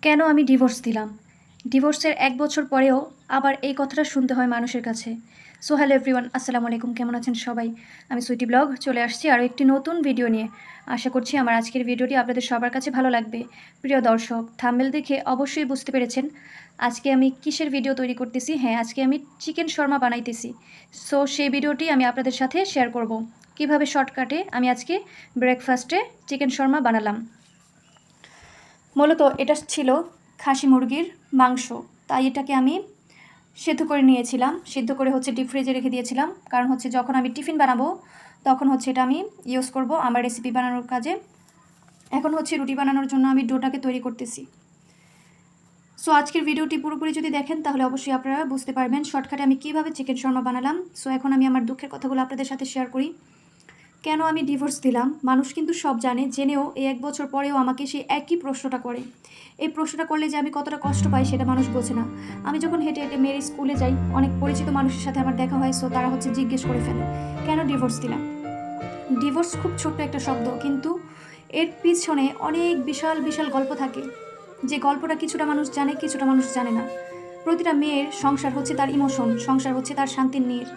কেন আমি ডিভোর্স দিলাম? ডিভোর্সের ১ বছর পরেও আবার এই কথাটা শুনতে হয় মানুষের কাছে। সো হ্যালো এভরিওয়ান, আসসালামু আলাইকুম। কেমন আছেন সবাই? আমি সুইটি ব্লগ চলে আসছি আরও একটি নতুন ভিডিও নিয়ে। আশা করছি আমার আজকের ভিডিওটি আপনাদের সবার কাছে ভালো লাগবে। প্রিয় দর্শক, থাম্বনেল দেখে অবশ্যই বুঝতে পেরেছেন আজকে আমি কিসের ভিডিও তৈরি করতেছি। হ্যাঁ, আজকে আমি চিকেন শর্মা বানাইতেছি। সো সেই ভিডিওটি আমি আপনাদের সাথে শেয়ার করব। কিভাবে শর্টকাটে আমি আজকে ব্রেকফাস্টে চিকেন শর্মা বানালাম। মূলত এটা ছিল খাসি মুরগির মাংস, তাই এটাকে আমি সেদ্ধ করে নিয়েছিলাম। সিদ্ধ করে ডিপ ফ্রিজে রেখে দিয়েছিলাম, কারণ যখন আমি টিফিন বানাবো তখন এটা আমি ইউজ করব আমার রেসিপি বানানোর কাজে। এখন রুটি বানানোর জন্য আমি ডোটাকে তৈরি করতেছি। সো আজকের ভিডিওটি পুরোপুরি যদি দেখেন তাহলে অবশ্যই আপনারা বুঝতে পারবেন শর্টকাটে আমি কীভাবে চিকেন শর্মা বানালাম। সো এখন আমি আমার দুঃখের কথাগুলো আপনাদের সাথে শেয়ার করি। কেন আমি ডিভোর্স দিলাম? মানুষ কিন্তু সব জানে, জেনেও এই ১ বছর পরেও আমাকে সেই একই প্রশ্নটা করে। এই প্রশ্নটা করলে যে আমি কতটা কষ্ট পাই সেটা মানুষ বোঝে না। আমি যখন হেঁটে হেঁটে মেয়ের স্কুলে যাই, অনেক পরিচিত মানুষের সাথে আমার দেখা হয়। সো তারা জিজ্ঞেস করে ফেলে, কেন ডিভোর্স দিলাম? ডিভোর্স খুব ছোট্ট একটা শব্দ, কিন্তু এর পিছনে অনেক বিশাল বিশাল গল্প থাকে। যে গল্পটা কিছুটা মানুষ জানে, কিছুটা মানুষ জানে না। প্রতিটা মেয়ের সংসার তার ইমোশন, সংসার তার শান্তির নীড়।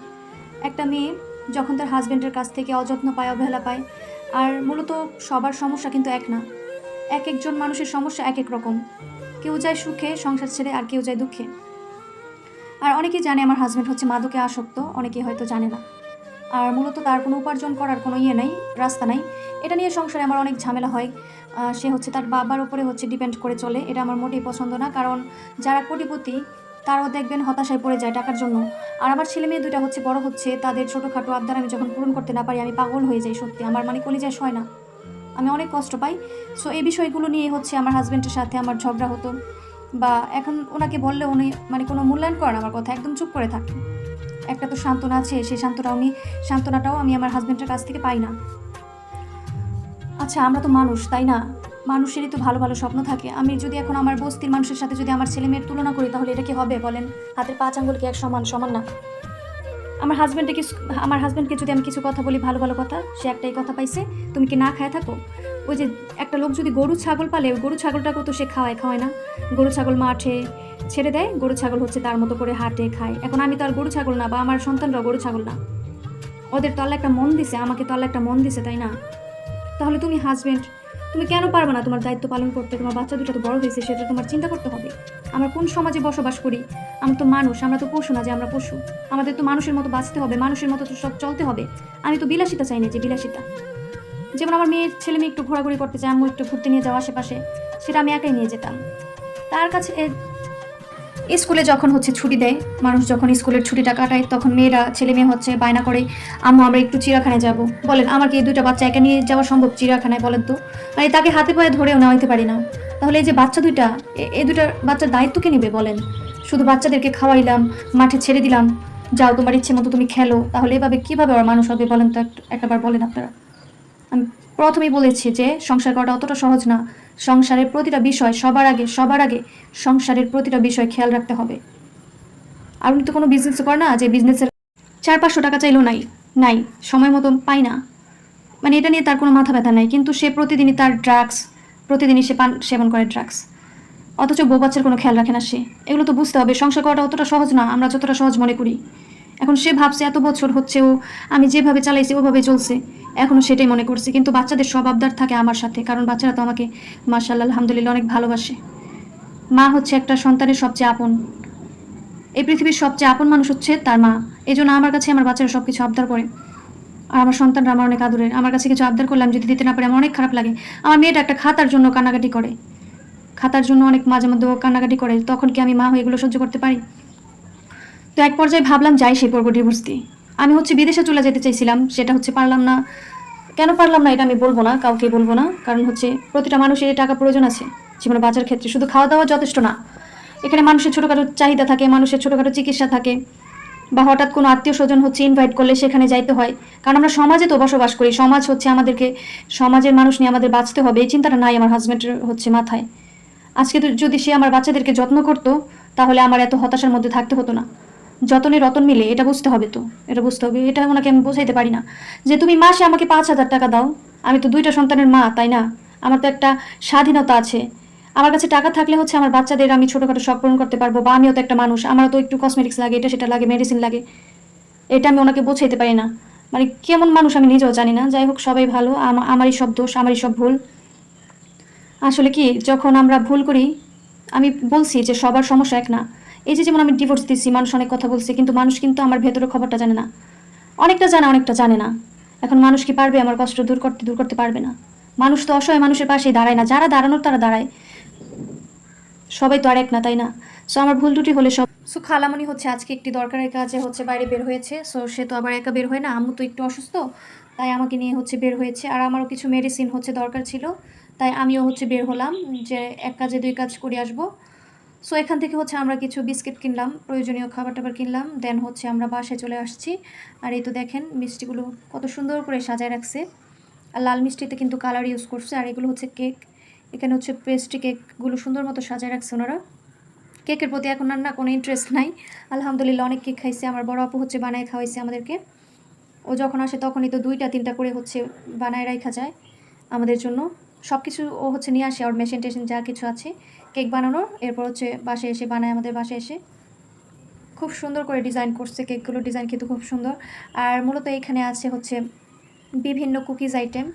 একটা মেয়ে যখন তার হাজব্যান্ডের কাছ থেকে অযত্ন পায়, অবহেলা পায়, আর মূলত সবার সমস্যা কিন্তু এক না। এক একজন মানুষের সমস্যা এক এক রকম। কেউ যায় সুখে সংসার ছেড়ে, আর কেউ যায় দুঃখে। আর অনেকেই জানে আমার হাজব্যান্ড মাদকে আসক্ত, অনেকেই হয়তো জানে না। আর মূলত তার কোনো উপার্জন করার কোনো নেই, রাস্তা নাই। এটা নিয়ে সংসারে আমার অনেক ঝামেলা হয়। সে তার বাবার উপরে ডিপেন্ড করে চলে। এটা আমার মোটেই পছন্দ না, কারণ যারা কোটিপতি তারাও দেখবেন হতাশায় পড়ে যায় টাকার জন্য। আর আমার ছেলে মেয়ে দুইটা বড় তাদের ছোটোখাটো আবদার আমি যখন পূরণ করতে না পারি আমি পাগল হয়ে যাই। সত্যি আমার কলিজায় সয় না, আমি অনেক কষ্ট পাই। সো এই বিষয়গুলো নিয়ে আমার হাজব্যান্ডের সাথে আমার ঝগড়া হতো, বা এখন ওনাকে বললে উনি কোনো মূল্যায়ন করেন আমার কথা, একদম চুপ করে থাকেন। একটা তো সান্ত্বনা আছে, সেই সান্ত্বনাটাও আমি আমার হাজব্যান্ডের কাছ থেকে পাই না। আচ্ছা, আমরা তো মানুষ, তাই না? মানুষেরই তো ভালো ভালো স্বপ্ন থাকে। আমি যদি এখন আমার বস্তির মানুষের সাথে আমার ছেলে মেয়ের তুলনা করি, তাহলে এটা কি হবে বলেন? হাতের ৫ আঙ্গুল কি এক সমান? সমান না। আমার হাজব্যান্ডকে যদি আমি কিছু কথা বলি, ভালো ভালো কথা, সে একটাই কথা পাইছে, তুমি কি না খায় থাকো? ওই যে একটা লোক যদি গরু ছাগল পালে, গরু ছাগলটাকেও তো সে খাওয়ায় না? গরু ছাগল মাঠে ছেড়ে দেয়, গরু ছাগল তার মতো করে হাঁটে, খায়। এখন আমি তো আর গরু ছাগল না, বা আমার সন্তানরাও গরু ছাগল না। ওদের তো আল্লাহ একটা মন দিছে, আমাকে তো আল্লাহ একটা মন দিছে, তাই না? তাহলে তুমি হাজব্যান্ড, তুমি কেন পারবে না তোমার দায়িত্ব পালন করতে? তোমার বাচ্চা দুটো তো বড় হয়েছে, সেটা তোমার চিন্তা করতে হবে। আমরা কোন সমাজে বসবাস করি? আমরা তো মানুষ, আমরা তো পশু না যে আমরা পশু। আমাদের তো মানুষের মতো বাঁচতে হবে, মানুষের মতো তো সব চলতে হবে। আমি তো বিলাসিতা চাই না, যে বিলাসিতা। যেমন আমার ছেলে মেয়ে একটু ঘোরাঘুরি করতে চায়, আম্মু একটু ঘুরতে নিয়ে যাওয়া আশেপাশে, সেটা আমি একাই নিয়ে যেতাম। তার কাছে স্কুলে যখন ছুটি দেয়, মানুষ যখন স্কুলের ছুটিটা কাটায়, তখন মেয়েরা ছেলে মেয়ে বায়না করে, আম্মু আমরা একটু চিড়িয়াখানায় যাব। বলেন, আমার কি এই দুইটা বাচ্চা একা নিয়ে যাওয়া সম্ভব চিড়িয়াখানায়? বলেন তো। মানে তাকে হাতে পায়ে ধরেও নেওয়াইতে পারি না। তাহলে এই যে বাচ্চা দুইটা, এই দুইটা বাচ্চার দায়িত্ব কে নেবে বলেন? শুধু বাচ্চাদেরকে খাওয়াইলাম, মাঠে ছেড়ে দিলাম, যাও তোমার ইচ্ছে মতো তুমি খেলো। তাহলে এভাবে কিভাবে ওরা মানুষ হবে বলেন তো? একটাবার বলেন আপনারা। আমি প্রথমেই বলেছি যে সংসার করাটা অতটা সহজ না। সংসারের প্রতিটা বিষয় সবার আগে সংসারের প্রতিটা বিষয় খেয়াল রাখতে হবে। আর উনি তো কোনো বিজনেস করে না যে বিজনেসের ৪-৫০০ টাকা চাইলেও নাই, সময় মতো পাই না। মানে এটা নিয়ে তার কোনো মাথা ব্যথা নাই, কিন্তু সে প্রতিদিনই তার প্রতিদিনই সে পান সেবন করে ড্রাগস। অথচ বউ বাচ্চার কোনো খেয়াল রাখে না সে। এগুলো তো বুঝতে হবে, সংসার করাটা অতটা সহজ না আমরা যতটা সহজ মনে করি। এখন সে ভাবছে এত বছর ও আমি যেভাবে চালাইছি ওভাবে চলছে, এখনও সেটাই মনে করছে। কিন্তু বাচ্চাদের সব আবদার থাকে আমার সাথে, কারণ বাচ্চারা তো আমাকে মাশাআল্লাহ আলহামদুলিল্লাহ অনেক ভালোবাসে। মা একটা সন্তানের সবচেয়ে আপন, এই পৃথিবীর সবচেয়ে আপন মানুষ তার মা। এই জন্য আমার কাছে আমার বাচ্চারা সব কিছু আবদার করে। আর আমার সন্তানরা আমার অনেক আদরের। আমার কাছে কিছু আবদার করলাম যদি দিতে না পারে আমার অনেক খারাপ লাগে। আমার মেয়েটা একটা খাতার জন্য কান্নাকাটি করে, খাতার জন্য অনেক মাঝে মধ্যে কান্নাকাটি করে, তখন কি আমি মা হয়ে এগুলো সহ্য করতে পারি? তো এক পর্যায়ে ভাবলাম যাই সেই পর্ব ডিভোর্স দিয়ে। আমি বিদেশে চলে যেতে চাইছিলাম, সেটা পারলাম না। কেন পারলাম না এটা আমি বলবো না, কাউকে বলবো না, কারণ প্রতিটা মানুষের টাকা প্রয়োজন আছে জীবনে বাঁচার ক্ষেত্রে। শুধু খাওয়া দাওয়া যথেষ্ট না, এখানে মানুষের ছোটোখাটো চাহিদা থাকে, মানুষের ছোটোখাটো চিকিৎসা থাকে, বা হঠাৎ কোনো আত্মীয় স্বজন ইনভাইট করলে সেখানে যাইতে হয়। কারণ আমরা সমাজে তো বসবাস করি, সমাজ আমাদেরকে, সমাজের মানুষ নিয়ে আমাদের বাঁচতে হবে, এই চিন্তাটা নাই আমার হাজব্যান্ডের মাথায়। আজকে তো যদি সে আমার বাচ্চাদেরকে যত্ন করতো, তাহলে আমার এত হতাশার মধ্যে থাকতে হতো না। যতনে রতন মিলে, এটা বুঝতে হবে তো, এটা বুঝতে হবে। এটা ওনাকে আমি বোঝাইতে পারি না যে তুমি মাসে আমাকে ৫,০০০ টাকা দাও, আমি তো ২টা সন্তানের মা, তাই না? আমার তো একটা স্বাধীনতা আছে, আমার কাছে টাকা থাকলে হচ্ছে আমার বাচ্চাদের আমি ছোটোখাটো শখ পূরণ করতে পারবো, বা আমিও তো একটা মানুষ, আমারও তো একটু কসমেটিক্স লাগে, এটা সেটা লাগে, মেডিসিন লাগে, এটা আমি ওনাকে বোঝাইতে পারি না। মানে কেমন মানুষ আমি নিজেও জানি না। যাই হোক, সবাই ভালো, আমারই সব দোষ, আমারই সব ভুল। আসলে কি, যখন আমরা ভুল করি, আমি বলছি যে সবার সমস্যা এক না। এই যে যেমন আমি ডিভোর্স দিচ্ছি, মানুষ অনেক কথা বলছে, কিন্তু মানুষ কিন্তু আমার ভেতরের খবরটা জানে না। অনেকটা জানে, অনেকটা জানে না। এখন মানুষ কি পারবে আমার কষ্ট দূর করতে পারবে না। মানুষ তো অসহায় মানুষের পাশেই দাঁড়ায় না, যারা দাঁড়ানোর তারা দাঁড়ায়। সবাই তো আর এক না, তাই না? সো আমার ভুল ত্রুটি হলে সব। সো খালামণি হচ্ছে আজকে একটি দরকারের কাজে হচ্ছে বাইরে বের হয়েছে। সো সে তো আবার একা বের হয় না, আম্মু তো একটু অসুস্থ, তাই আমাকে নিয়ে হচ্ছে বের হয়েছে। আর আমারও কিছু মেডিসিন হচ্ছে দরকার ছিল, তাই আমিও হচ্ছে বের হলাম যে এক কাজে দুই কাজ করে আসবো। সো এখান থেকে হচ্ছে আমরা কিছু বিস্কিট কিনলাম, প্রয়োজনীয় খাবার টাবার কিনলাম, দেন হচ্ছে আমরা বাসায় চলে আসছি। আর এই তো দেখেন মিষ্টিগুলো কত সুন্দর করে সাজায় রাখছে। আর লাল মিষ্টিতে কিন্তু কালার ইউজ করছে। আর এগুলো হচ্ছে কেক, এখানে হচ্ছে পেস্ট্রি কেকগুলো সুন্দর মতো সাজায় রাখছে ওনারা। কেকের প্রতি এখন আর না কোনো ইন্টারেস্ট নাই। আলহামদুলিল্লাহ অনেক কেক খাইছে, আমার বড় আপু হচ্ছে বানায় খাওয়াইছে আমাদেরকে। ও যখন আসে তখনই তো 2টা 3টা করে হচ্ছে বানায় রাখা যায় আমাদের জন্য। সব কিছু ও হচ্ছে নিয়ে আসে, আর মেশিন টেশিন যা কিছু আছে কেক বানানোর, এরপর হচ্ছে বাসায় এসে বানায় আমাদের বাসায় এসে। খুব সুন্দর করে ডিজাইন করছে, কেকগুলো ডিজাইন কিন্তু খুব সুন্দর। আর মূলত এখানে আছে হচ্ছে বিভিন্ন কুকিজ আইটেম।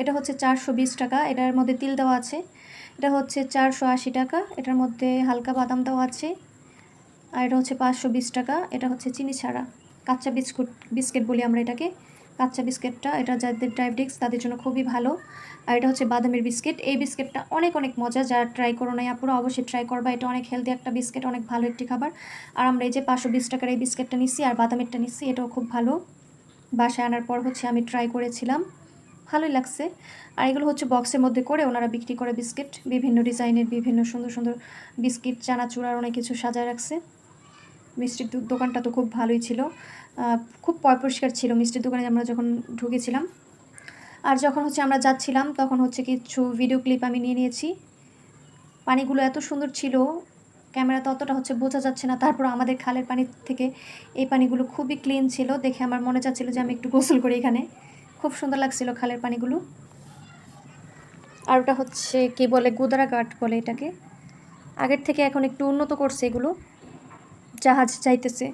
এটা হচ্ছে 420 টাকা, এটার মধ্যে তিল দেওয়া আছে। এটা হচ্ছে 480 টাকা, এটার মধ্যে হালকা বাদাম দেওয়া আছে। আর এটা হচ্ছে 520 টাকা, এটা হচ্ছে চিনি ছাড়া কাঁচা বিস্কিট বলি আমরা এটাকে। কাঁচা বিস্কিটটা, এটা যাদের ডায়াবেটিক্স তাদের জন্য খুবই ভালো। আর এটা হচ্ছে বাদামের বিস্কিট। এই বিস্কিটটা অনেক অনেক মজা, যারা ট্রাই করো নাই আপুরা অবশ্যই ট্রাই করবা, এটা অনেক হেলদি একটা বিস্কিট, অনেক ভালো একটি খাবার। আর আমরা এই যে 520 টাকার এই বিস্কিটটা নিচ্ছি, আর বাদামেরটা নিচ্ছি, এটাও খুব ভালো। বাসায় আনার পর হচ্ছে আমি ট্রাই করেছিলাম, ভালোই লাগছে। আর এগুলো হচ্ছে বক্সের মধ্যে করে ওনারা বিক্রি করে বিস্কিট, বিভিন্ন ডিজাইনের বিভিন্ন সুন্দর সুন্দর বিস্কিট, চানাচুর আর অনেক কিছু সাজায় রাখছে। মিষ্টির দোকানটা তো খুব ভালোই ছিল, খুব পরিষ্কার ছিল মিষ্টির দোকানে আমরা যখন ঢুকেছিলাম। আর যখন হচ্ছে আমরা যাচ্ছিলাম তখন হচ্ছে কিছু ভিডিও ক্লিপ আমি নিয়ে নিয়েছি। পানিগুলো এত সুন্দর ছিল, ক্যামেরাতে অতটা হচ্ছে বোঝা যাচ্ছে না, তারপর আমাদের খালের পানি থেকে এই পানিগুলো খুবই ক্লিন ছিল, দেখে আমার মনে চাচ্ছিল যে আমি একটু গোসল করি এখানে। খুব সুন্দর লাগছিল খালের পানিগুলো। আর ওটা হচ্ছে কি বলে, গুদারা ঘাট বলে এটাকে। আগের থেকে এখন একটু উন্নত করছে এগুলো, জাহাজ যাইতেছে।